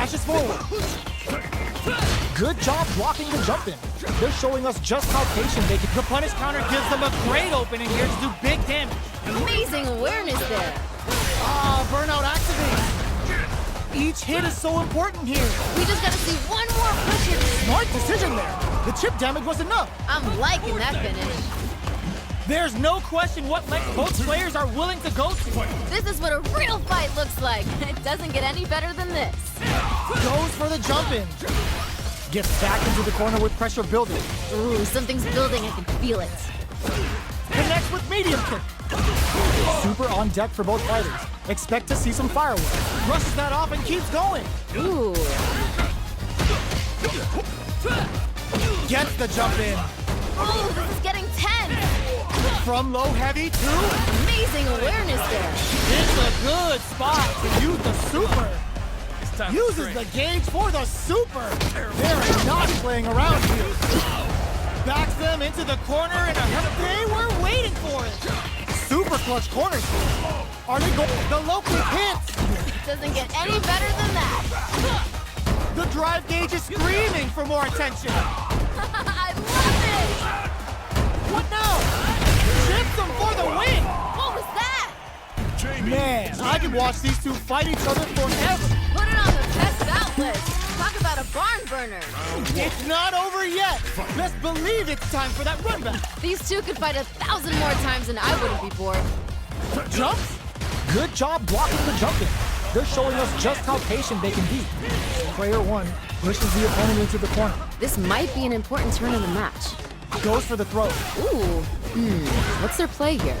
dashes forward. Good job blocking the jump in. They're showing us just how patient they can. The punish counter gives them a great opening here to do big damage. Amazing awareness there. Ah, burnout activates. Each hit is so important here. We just gotta see one more push here. Smart decision there. The chip damage was enough. I'm liking that finish. There's no question what length both players are willing to go to. This is what a real fight looks like. It doesn't get any better than this. Goes for the jump in. Gets back into the corner with pressure building. Ooh, something's building. I can feel it. Connects with medium kick. Super on deck for both fighters. Expect to see some fireworks. Rushes that off and keeps going. Ooh. Gets the jump in. Oh, this is getting tense. From low heavy to... Amazing awareness there. It's a good spot to use the super. Uses the gauge for the super. They're not playing around here. Backs them into the corner in a hurry. They were waiting for it. Super clutch corners. Are they going? The low kick hits. Doesn't get any better than that. The drive gauge is screaming for more attention. I love it. What now? Chips them for the win. What was that? Man, I could watch these two fight each other forever. Put it on the best outlet. Talk about a barn burner. It's not over yet. Best believe it's time for that run back. These two could fight 1,000 more times and I wouldn't be bored. Jumps? Good job blocking the jump in. They're showing us just how patient they can be. Player one pushes the opponent into the corner. This might be an important turn in the match. Goes for the throw. Ooh. What's their play here?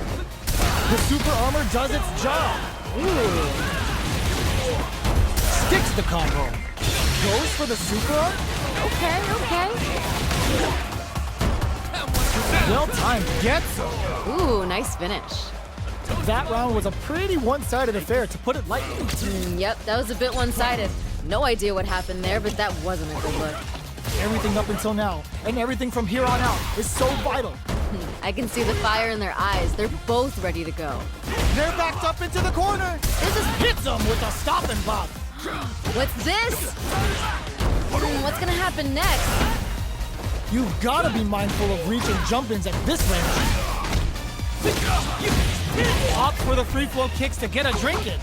The super armor does its job. Ooh. Sticks the combo. Goes for the super arm. Okay. Well timed. Gets him. Ooh, nice finish. That round was a pretty one-sided affair, to put it lightly. Yep, that was a bit one-sided. No idea what happened there, but that wasn't a good look. Everything up until now, and everything from here on out, is so vital. I can see the fire in their eyes. They're both ready to go. They're backed up into the corner. This is... Hits them with a stop and pop. What's this? What's gonna happen next? You've gotta be mindful of reaching jump-ins at this range. Opt for the free flow kicks to get a drink in.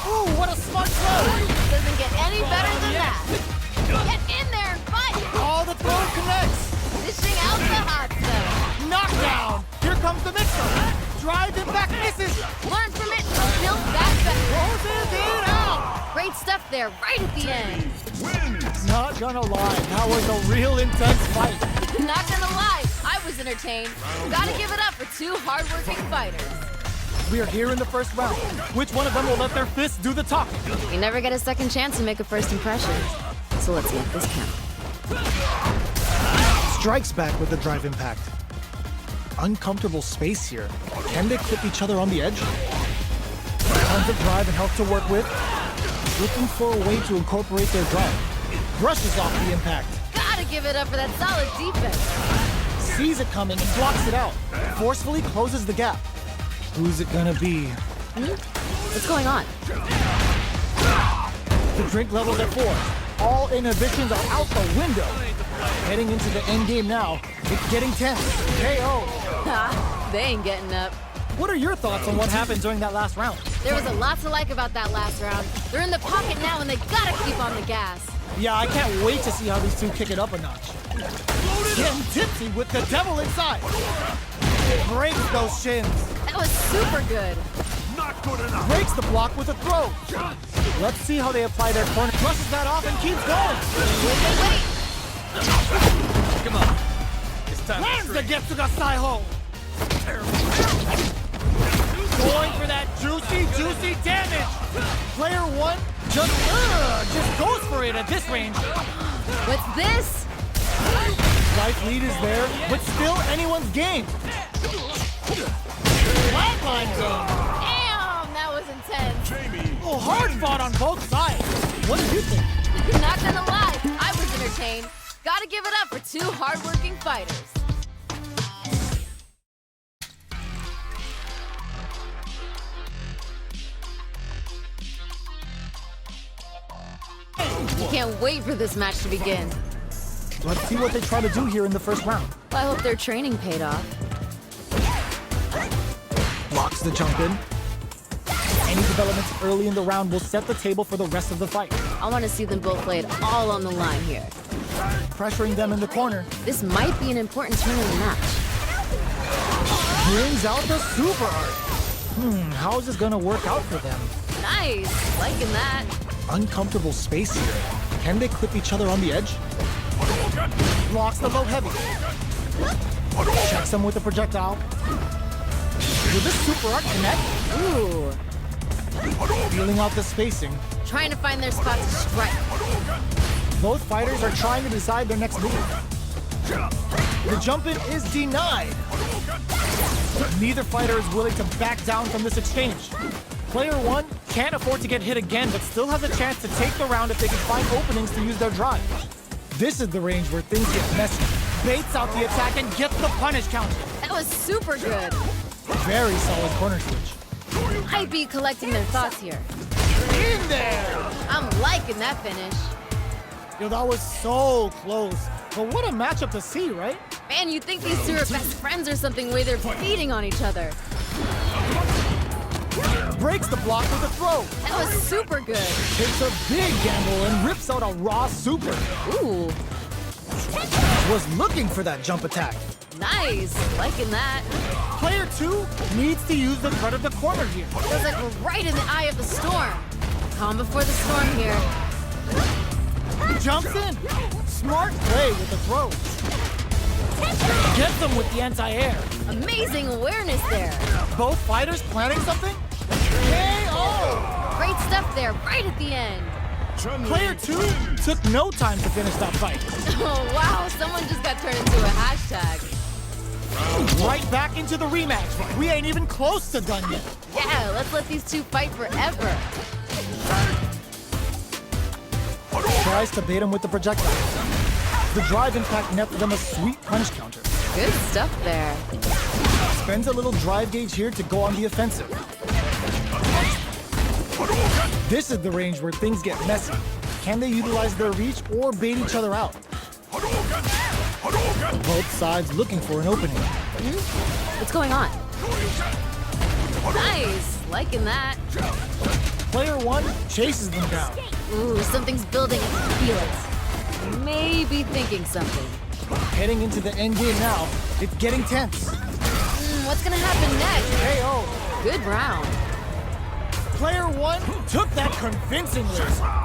Ooh, what a smart throw! Doesn't get any better than that. Get in there and fight! All the throw connects. Dishing out the hot stuff. Knockdown. Here comes the mix-up. Drive impact misses. Learn from it and build back better. Closes it out. Great stuff there, right at the end. Not gonna lie, that was a real intense fight. Not gonna lie, I was entertained. Gotta give it up for two hardworking fighters. We are here in the first round. Which one of them will let their fists do the talking? You never get a second chance to make a first impression. So let's make this count. Strikes back with the drive impact. Uncomfortable space here. Can they clip each other on the edge? Tons of drive and health to work with. Looking for a way to incorporate their drive. Brushes off the impact. Gotta give it up for that solid defense. Sees it coming and blocks it out. Forcefully closes the gap. Who's it gonna be? What's going on? The drink level's at 4. All inhibitions are out the window. Heading into the end game now. It's getting tense. KO. Ha, they ain't getting up. What are your thoughts on what happened during that last round? There was a lot to like about that last round. They're in the pocket now and they gotta keep on the gas. Yeah, I can't wait to see how these two kick it up a notch. Getting tipsy with the devil inside. Breaks those shins. That was super good. Not good enough. Breaks the block with a throw. Let's see how they apply their corner. Brushes that off and keeps going. Wait. Come on. It's time Lands to the Getsuga Saiho. Going for that juicy damage. Player one just goes for it at this range. What's this? Life lead is there, but still anyone's game. Flatline zone. Damn, that was intense. Oh, hard fought on both sides. What did you think? Not gonna lie, I was entertained. Gotta give it up for two hardworking fighters. I can't wait for this match to begin. Let's see what they try to do here in the first round. I hope their training paid off. Blocks the jump in. Any developments early in the round will set the table for the rest of the fight. I want to see them both lay it all on the line here. Pressuring them in the corner. This might be an important turn in the match. Brings out the super art. How is this gonna work out for them? Nice, liking that. Uncomfortable space here. Can they clip each other on the edge? Blocks the low heavy. Checks them with the projectile. Will this super art connect? Ooh, Feeling out the spacing. trying to find their spot to strike. Both fighters are trying to decide their next move. The jump in is denied. Neither fighter is willing to back down from this exchange. Player one can't afford to get hit again, but still has a chance to take the round if they can find openings to use their drive. This is the range where things get messy. Baits out the attack and gets the punish counter. That was super good. Very solid corner switch. Might be collecting their thoughts here. In there! I'm liking that finish. Yo, that was so close. But what a matchup to see, right? Man, you think these two are best friends or something, the way they're feeding on each other. Breaks the block with a throw. That was super good. Takes a big gamble and rips out a raw super. Ooh, Was looking for that jump attack. nice, liking that. Player two needs to use the threat of the corner here. Feels like we're right in the eye of the storm. Calm before the storm here. Jumps in. Smart play with the throw. Gets them with the anti-air. Amazing awareness there. Both fighters planning something? KO! Great stuff there, right at the end. Player two took no time to finish that fight. Oh, wow, someone just got turned into a hashtag. Right back into the rematch. We ain't even close to done yet. Yeah, let's let these two fight forever. Tries to bait him with the projectile. The drive impact nets them a sweet punch counter. Good stuff there. Spends a little drive gauge here to go on the offensive. This is the range where things get messy. Can they utilize their reach or bait each other out? Both sides looking for an opening. What's going on? Nice, liking that. Player one chases them down. Ooh, something's building, I can feel it. Maybe thinking something. Heading into the end game now. It's getting tense. What's gonna happen next? KO. Good round. Player one took that convincingly.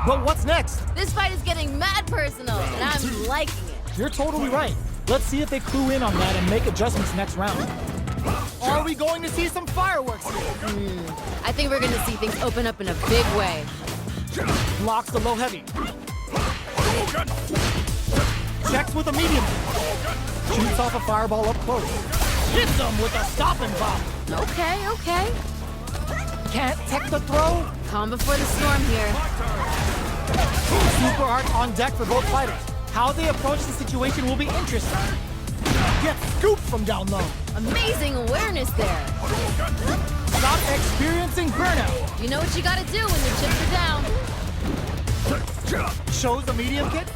But what's next? This fight is getting mad personal, and I'm liking it. You're totally right. Let's see if they clue in on that and make adjustments next round. Are we going to see some fireworks here? I think we're gonna see things open up in a big way. Blocks the low heavy. Checks with a medium. Shoots off a fireball up close. Hits him with a stopping bomb. Okay. Can't tech the throw. Calm before the storm here. Super art on deck for both fighters. How they approach the situation will be interesting. Gets scooped from down low. Amazing awareness there. Stop experiencing burnout. You know what you gotta do when your chips are down. Shows a medium kick.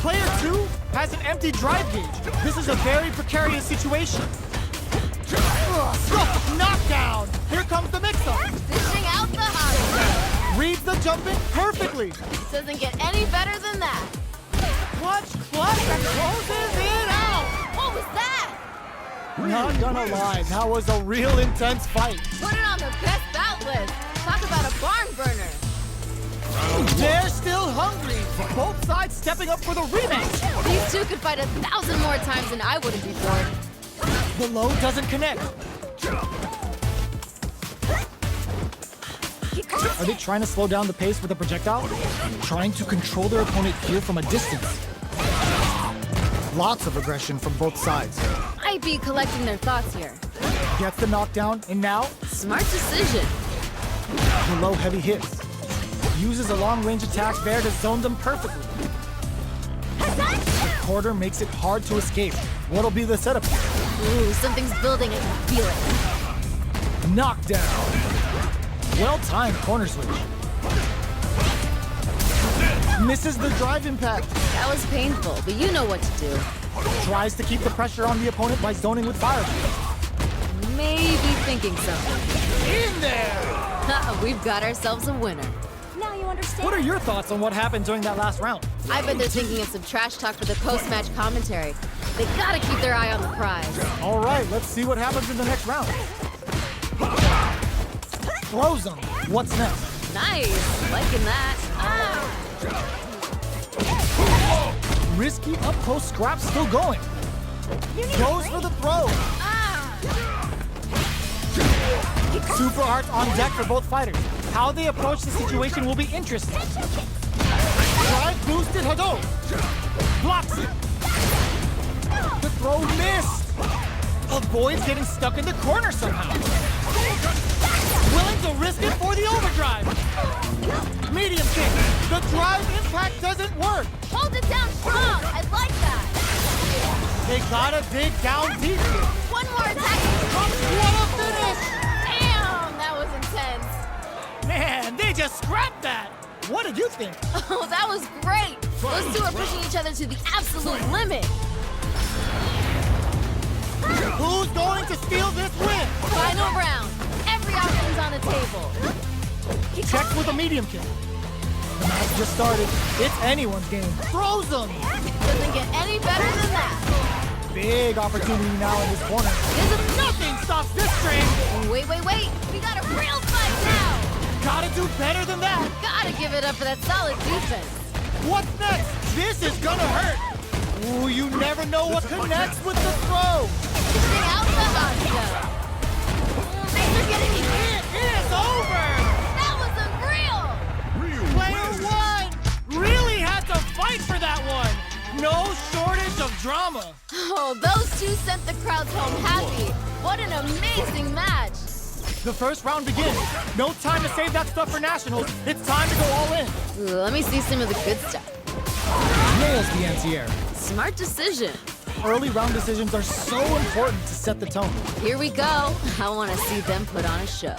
Player two has an empty drive gauge. This is a very precarious situation. Knockdown. Here comes the mix-up. Dishing out the hot. Reads the jump in perfectly. Doesn't get any better than that. Clutch and closes it out. What was that? Not gonna lie, that was a real intense fight. Put it on the best bout list. Talk about a barn burner. They're still hungry. Both sides stepping up for the rematch. These two could fight 1,000 more times and I wouldn't be bored. The low doesn't connect. Are they trying to slow down the pace with a projectile? Trying to control their opponent here from a distance. Lots of aggression from both sides. Might be collecting their thoughts here. Gets the knockdown, and now Smart decision. the low heavy hits. Uses a long-range attack there to zone them perfectly. The quarter makes it hard to escape. What'll be the setup? Ooh, something's building, I can feel it. Knockdown. Well-timed corner switch. Misses the drive impact. That was painful, but you know what to do. Tries to keep the pressure on the opponent by zoning with fire. Maybe thinking something. In there! We've got ourselves a winner. Now you understand. What are your thoughts on what happened during that last round? I bet they're thinking of some trash talk for the post-match commentary. They gotta keep their eye on the prize. All right, let's see what happens in the next round. Throws him. What's next? Nice, liking that. Risky up-close scrap still going. Goes for the throw. Super hearts on deck for both fighters. How they approach the situation will be interesting. Drive boosted Hadou. Blocks it. The throw missed. Avoids getting stuck in the corner somehow. Willing to risk it for the overdrive. Medium kick. The drive impact doesn't work. Hold it down strong. I like that. They gotta dig down deep here. One more attack. What a finish! Damn, that was intense. Man, they just scrapped that. What did you think? Oh, that was great. Those two are pushing each other to the absolute limit. Who's going to steal this win? Final round. Every option's on the table. Checks with a medium kick. The match just started. It's anyone's game. Throws them. Doesn't get any better than that. Big opportunity now in this corner. Nothing stops this train. Wait. We got a real fight now. Gotta do better than that. Gotta give it up for that solid defense. What's next? This is gonna hurt. Ooh, you never know what connects with the throw. Getting out the hot stuff. Things are getting It is over. That was unreal. Player one really had to fight for that one. No shortage of drama. Oh, those two sent the crowds home happy. What an amazing match. The first round begins. No time to save that stuff for nationals. It's time to go all in. Ooh, let me see some of the good stuff. Nails the anti-air. Smart decision. Early round decisions are so important to set the tone. Here we go. I want to see them put on a show.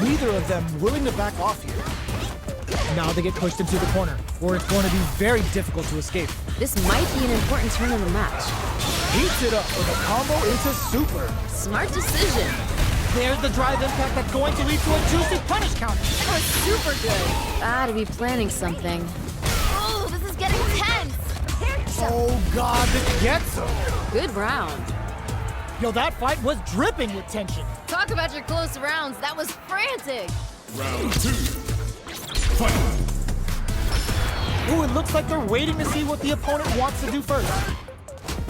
Neither of them willing to back off here. Now they get pushed into the corner, where it's going to be very difficult to escape. This might be an important turn in the match. Heats it up with a combo into super. Smart decision. There's the drive impact that's going to lead to a juicy punish counter. That was super good. Gotta be planning something. Oh, this is getting tense. Oh God, this gets him. Good round. Yo, that fight was dripping with tension. Talk about your close rounds. That was frantic. Round two. Fight. Ooh, it looks like they're waiting to see what the opponent wants to do first.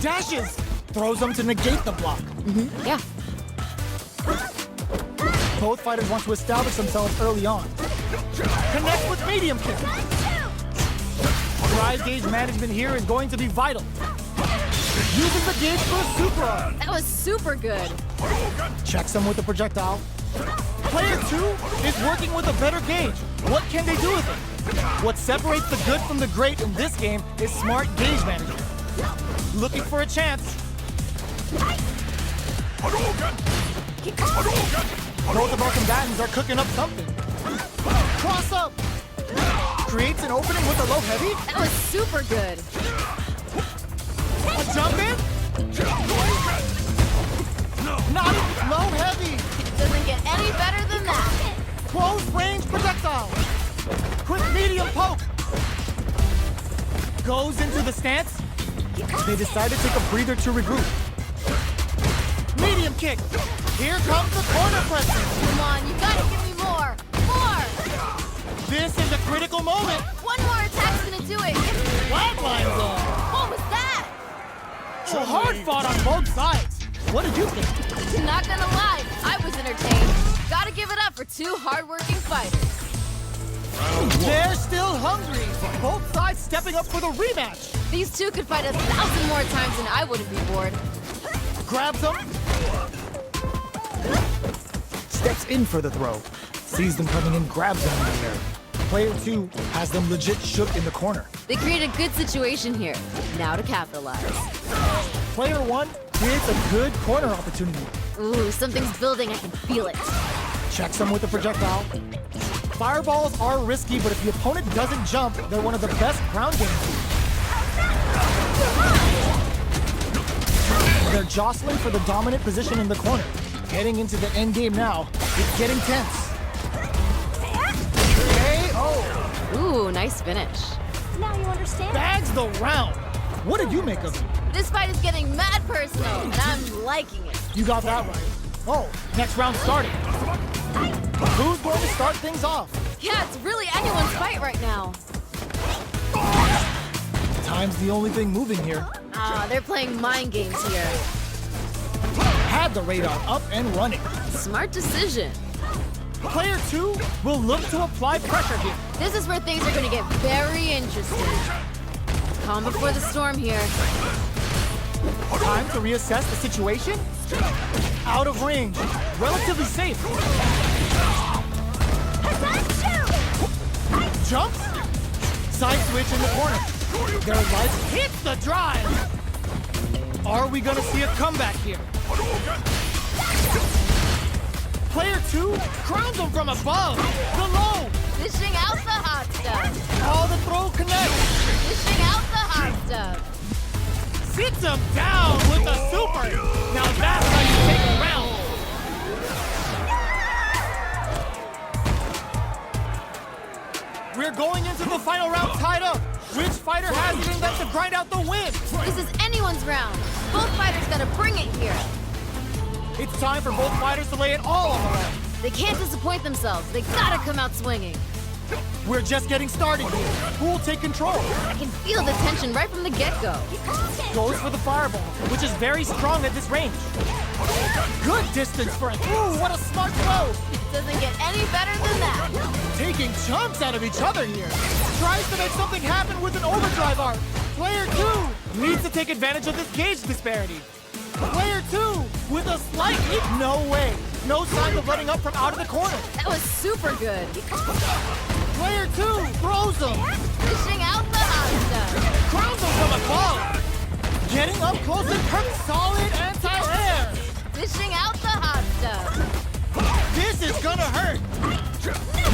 Dashes. Throws them to negate the block. Yeah. Both fighters want to establish themselves early on. Connect with medium kick. Drive gauge management here is going to be vital. Uses the gauge for a super arm. That was super good. Checks them with the projectile. Player two is working with a better gauge. What can they do with it? What separates the good from the great in this game is smart gauge management. Looking for a chance. Both of our combatants are cooking up something. Cross up. Creates an opening with a low heavy. That was super good. A jump in. Not low heavy. Doesn't get any better than that. Close range projectile. Quick medium poke. Goes into the stance. They decide to take a breather to regroup. Medium kick. Here comes the corner pressing. Come on, you gotta give me more. More. This is a critical moment. One more attack's gonna do it. Flatlines on. What was that? So hard fought on both sides. What did you think? Not gonna lie, I was entertained. Gotta give it up for two hardworking fighters. They're still hungry. Both sides stepping up for the rematch. These two could fight 1,000 more times and I wouldn't be bored. Grabs them. Steps in for the throw. Sees them coming in, grabs them in the air. Player two has them legit shook in the corner. They create a good situation here. Now to capitalize. Player one creates a good corner opportunity. Ooh, something's building. I can feel it. Checks them with the projectile. Fireballs are risky, but if the opponent doesn't jump, they're one of the best ground games. They're jostling for the dominant position in the corner. Heading into the end game now. It's getting tense. KO. Ooh, nice finish. Now you understand? Bags the round. What did you make of it? This fight is getting mad personal, and I'm liking it. You got that right. Oh, next round starting. Who's going to start things off? Yeah, it's really anyone's fight right now. Time's the only thing moving here. Ah, they're playing mind games here. Had the radar up and running. Smart decision. Player 2 will look to apply pressure here. This is where things are going to get very interesting. Calm before the storm here. Time to reassess the situation. Out of range. Relatively safe. Jumps. Side switch in the corner. Their life hits the drive. Are we going to see a comeback here? Player 2 crowns him from above. The low. Dishing out the hot stuff. All the throw connects. Dishing out the hot stuff. Sits him down with a super. Now that's how you take a round. We're going into the final round tied up. Which fighter has it in them to grind out the win? This is anyone's round. Both fighters gotta bring it here. It's time for both fighters to lay it all on the line. They can't disappoint themselves. They gotta come out swinging. We're just getting started here. Who will take control? I can feel the tension right from the get-go. Goes for the fireball, which is very strong at this range. Good distance for it. Ooh, what a smart throw. Doesn't get any better than that. Taking chunks out of each other here. Tries to make something happen with an overdrive art. Player 2 needs to take advantage of this gauge disparity. Player 2 with a slight leap. No way. No sign of letting up from out of the corner. That was super good. Player 2 throws him. Dishing out the hot stuff. Crowns him from above. Getting up close and hurt. Solid anti-air. Dishing out the hot stuff. This is gonna hurt.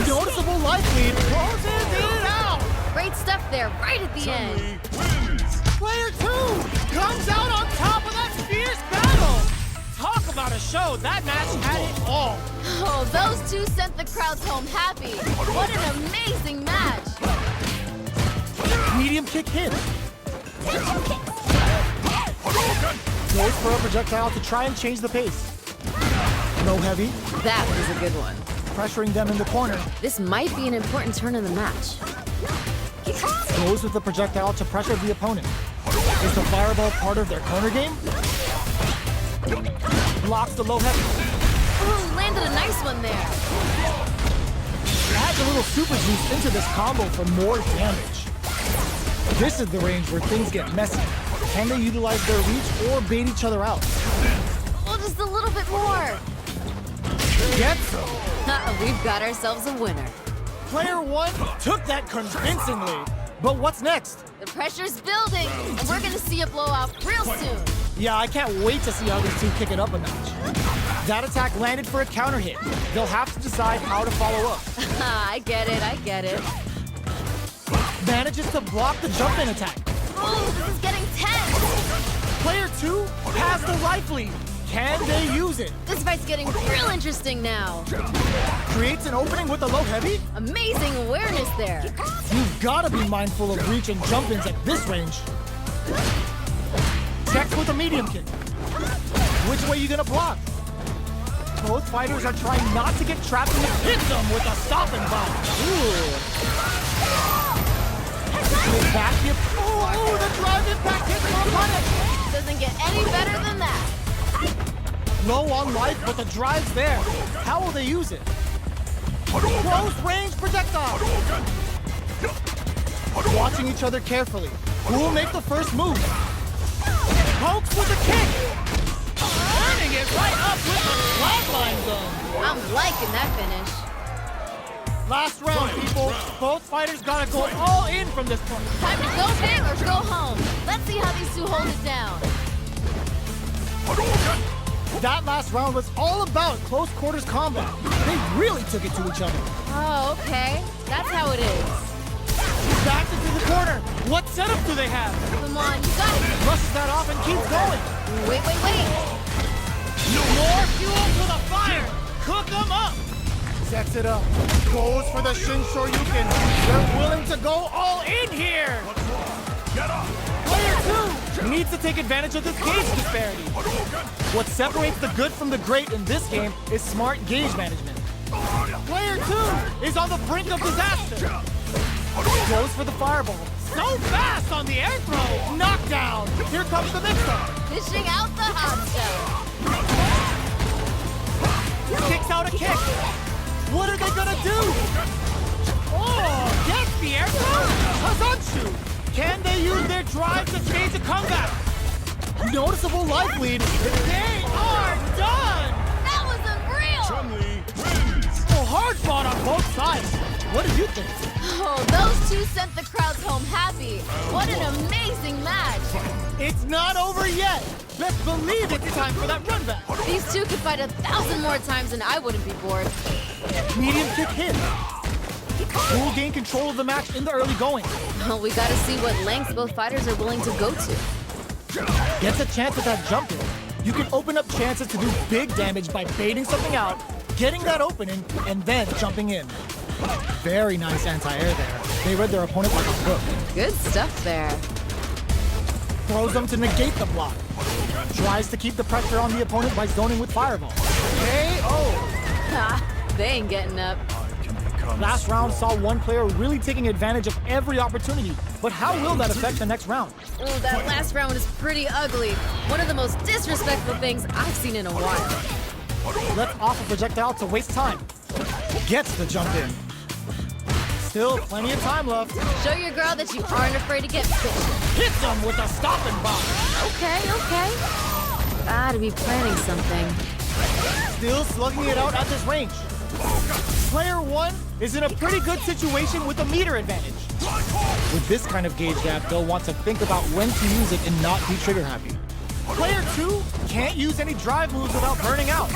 Noticeable life lead. Closes it out. Great stuff there, right at the end. Player 2 comes out on top of that fierce battle. Talk about a show. That match had it all. Oh, those two sent the crowds home happy. What an amazing match. Medium kick hit. Goes for a projectile to try and change the pace. Low heavy. That was a good one. Pressuring them in the corner. This might be an important turn in the match. Goes with the projectile to pressure the opponent. Is the fireball part of their corner game? Blocks the low heavy. Ooh, landed a nice one there. Adds a little super juice into this combo for more damage. This is the range where things get messy. Can they utilize their reach or bait each other out? Well, just a little bit more. Gets them. We've got ourselves a winner. Player 1 took that convincingly. But what's next? The pressure's building, and we're gonna see a blowout real soon. Yeah, I can't wait to see how these two kick it up a notch. That attack landed for a counter hit. They'll have to decide how to follow up. I get it. Manages to block the jump-in attack. Oh, this is getting tense. Player 2 has the life lead. Can they use it? This fight's getting real interesting now. Creates an opening with a low heavy? Amazing awareness there. You've gotta be mindful of reach and jump-ins at this range. Checks with a medium kick. Which way you gonna block? Both fighters are trying not to get trapped in the hit them with a stopping bomb. Ooh. Back hip. Oh, the drive impact hit from opponent. Doesn't get any better than that. Low on life, but the drive's there. How will they use it? Close range projectile. Watching each other carefully. Who will make the first move? Pokes with a kick. Turning it right up with the flatline zone. I'm liking that finish. Last round, people. Both fighters gotta go all in from this point. Time to go big or go home. Let's see how these two hold it down. That last round was all about close quarters combat. They really took it to each other. Oh, okay. That's how it is. Back into the corner. What setup do they have? Come on, you got it. Brushes that off and keeps going. Wait. More fuel to the fire. Cook them up. Sets it up. Goes for the Shin Shoryuken. They're willing to go all in here. Get up! Player 2 needs to take advantage of this gauge disparity. What separates the good from the great in this game is smart gauge management. Player 2 is on the brink of disaster. Goes for the fireball. So fast on the air throw. Knockdown. Here comes the mix-up. Dishing out the hot stove. Kicks out a kick. What are they gonna do? Oh, gets the air throw. Hazanshu. Can they use their drive to stage a comeback? Noticeable life lead. They are done. That was unreal. Chun-Li wins! Oh, hard fought on both sides. What do you think? Oh, those two sent the crowds home happy. What an amazing match. It's not over yet. Best believe it's time for that run back. These two could fight 1,000 more times and I wouldn't be bored. Medium kick hit. Who will gain control of the match in the early going? Well, we gotta see what lengths both fighters are willing to go to. Gets a chance at that jump in. You can open up chances to do big damage by baiting something out, getting that opening, and then jumping in. Very nice anti-air there. They read their opponent like a book. Good stuff there. Throws them to negate the block. Tries to keep the pressure on the opponent by zoning with fireball. KO! Ha! They ain't getting up. Last round saw one player really taking advantage of every opportunity, but how will that affect the next round? Oh, that last round is pretty ugly. One of the most disrespectful things I've seen in a while. Lets off a projectile to waste time. Gets the jump in. Still plenty of time left. Show your girl that you aren't afraid to get bit. Hits him with a stopping bomb. Okay. Gotta be planning something. Still slugging it out at this range. Player 1 is in a pretty good situation with a meter advantage. With this kind of gauge gap, they'll want to think about when to use it and not be trigger happy. Player 2 can't use any drive moves without burning out.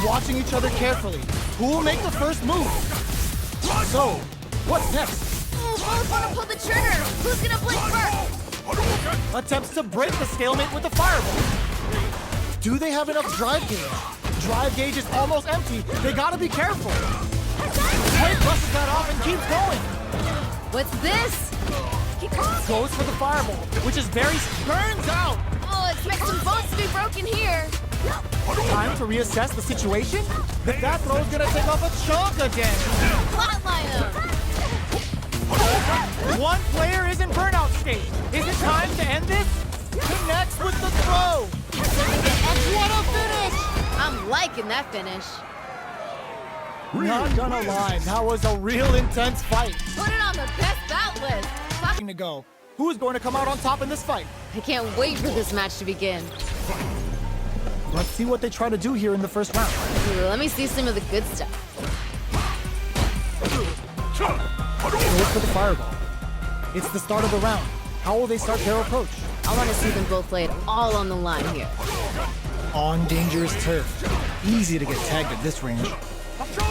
Watching each other carefully. Who will make the first move? So, what's next? Oh, both wanna pull the trigger. Who's gonna blink first? Attempts to break the stalemate with the fireball. Do they have enough drive gauge? Drive gauge is almost empty. They gotta be careful. Blake brushes that off and keeps going. What's this? Goes for the fireball, which is very burns out. Oh, expect some bones to be broken here. Time to reassess the situation. That throw's gonna take off a chunk again. Flatline him. One player is in burnout state. Is it time to end this? Connects with the throw. What a finish! I'm liking that finish. Not gonna lie, that was a real intense fight. Put it on the best bout list. To go. Who's going to come out on top in this fight? I can't wait for this match to begin. Let's see what they try to do here in the first round. Let me see some of the good stuff. Goes for the fireball. It's the start of the round. How will they start their approach? I want to see them both play it all on the line here. On dangerous turf. Easy to get tagged at this range.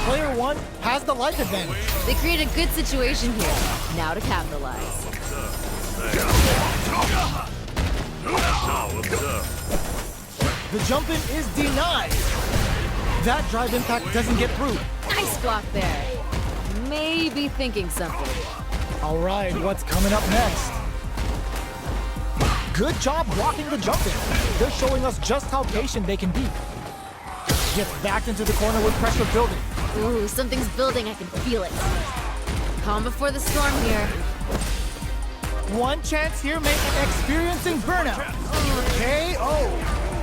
Player 1 has the life advantage. They create a good situation here. Now to capitalize. The jump in is denied. That drive impact doesn't get through. Nice block there. Maybe thinking something. All right, what's coming up next? Good job blocking the jump in. They're showing us just how patient they can be. Gets backed into the corner with pressure building. Ooh, something's building. I can feel it. Calm before the storm here. One chance here, experiencing burnout. KO.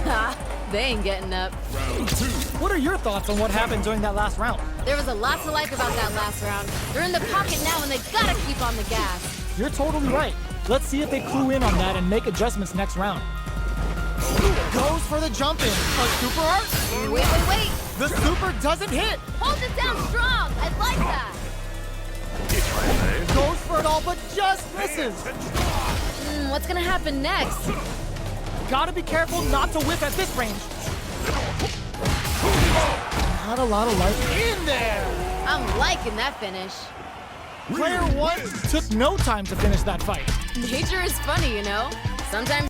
Ha! They ain't getting up. Round 2. What are your thoughts on what happened during that last round? There was a lot to like about that last round. They're in the pocket now and they gotta keep on the gas. You're totally right. Let's see if they clue in on that and make adjustments next round. Goes for the jump in. A super art? Wait. The super doesn't hit. Hold it down strong. I like that. Goes for it all, but just misses. What's gonna happen next? Gotta be careful not to whiff at this range. Not a lot of life in there. I'm liking that finish. Player one took no time to finish that fight. Nature is funny, you know? Sometimes